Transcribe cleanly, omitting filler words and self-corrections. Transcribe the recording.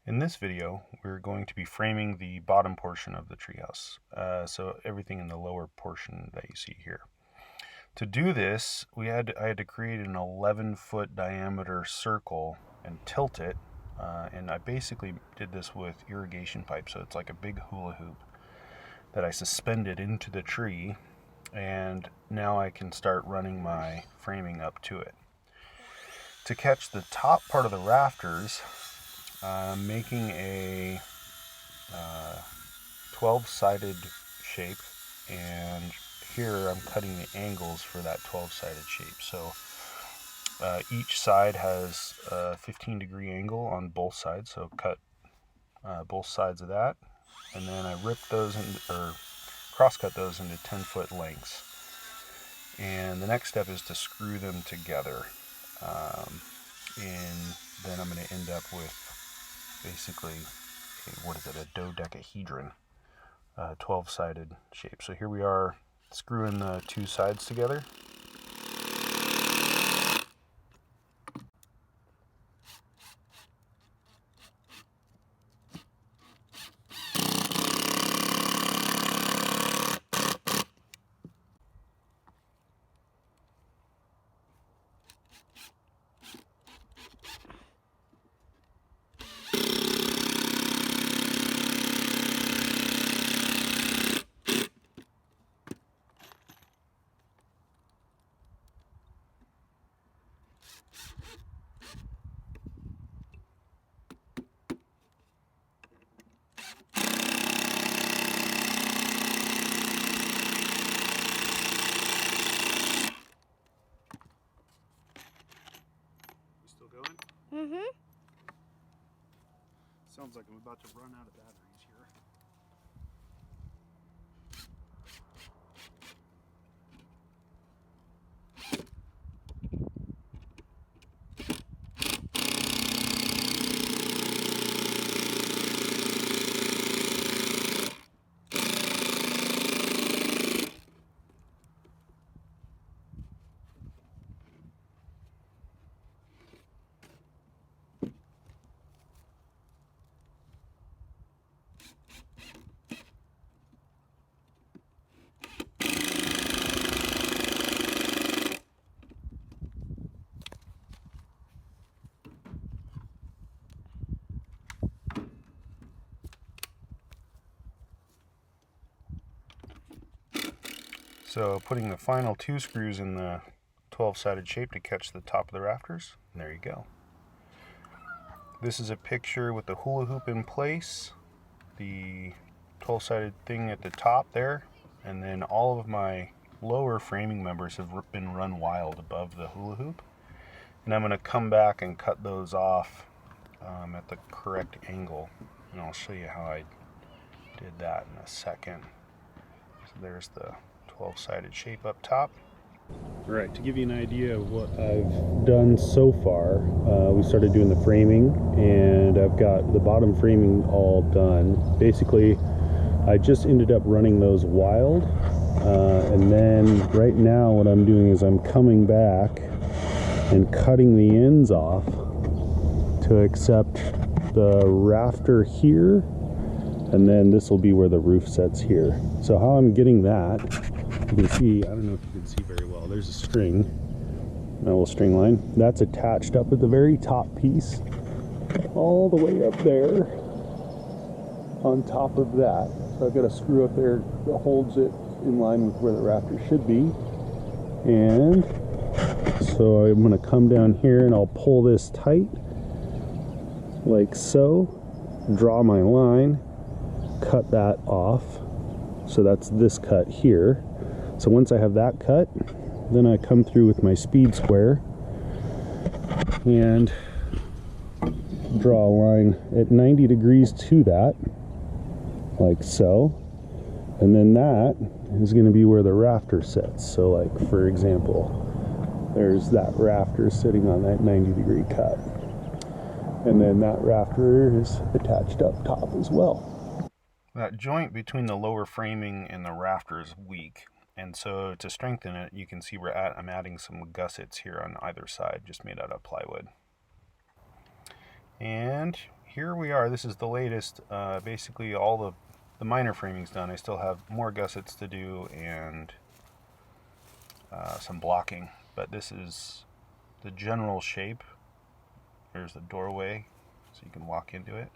In this video, we're going to be framing the bottom portion of the treehouse, so everything in the lower portion that you see here. To do this, I had to create an 11-foot diameter circle and tilt it, and I basically did this with irrigation pipe, so it's like a big hula hoop that I suspended into the tree, and now I can start running my framing up to it. To catch the top part of the rafters, I'm making a 12-sided shape, and here I'm cutting the angles for that 12-sided shape. So each side has a 15-degree angle on both sides, so cut both sides of that, and then I rip those or cross-cut those into 10-foot lengths. And the next step is to screw them together, and then I'm going to end up with basically a dodecahedron, 12-sided shape. So here we are screwing the two sides together. Mm-hmm. Sounds like I'm about to run out of batteries here. So putting the final two screws in the 12-sided shape to catch the top of the rafters, and there you go. This is a picture with the hula hoop in place, the 12-sided thing at the top there, and then all of my lower framing members have been run wild above the hula hoop. And I'm going to come back and cut those off at the correct angle, and I'll show you how I did that in a second. So there's the 12-sided shape up top. All right, to give you an idea of what I've done so far, we started doing the framing, and I've got the bottom framing all done. Basically, I just ended up running those wild, and then right now what I'm doing is I'm coming back and cutting the ends off to accept the rafter here, and then this will be where the roof sets here. So how I'm getting that, you can see, I don't know if you can see very well, there's a string, a little string line, that's attached up at the very top piece, all the way up there on top of that. So I've got a screw up there that holds it in line with where the rafter should be. And so I'm going to come down here and I'll pull this tight, like so, draw my line, cut that off. So that's this cut here. So once I have that cut, then I come through with my speed square and draw a line at 90 degrees to that, like so. And then that is going to be where the rafter sits. So like, for example, there's that rafter sitting on that 90-degree cut. And then that rafter is attached up top as well. That joint between the lower framing and the rafter is weak. And so to strengthen it, you can see I'm adding some gussets here on either side, just made out of plywood. And here we are. This is the latest. Basically all the minor framing's done. I still have more gussets to do and some blocking, but this is the general shape. There's the doorway so you can walk into it.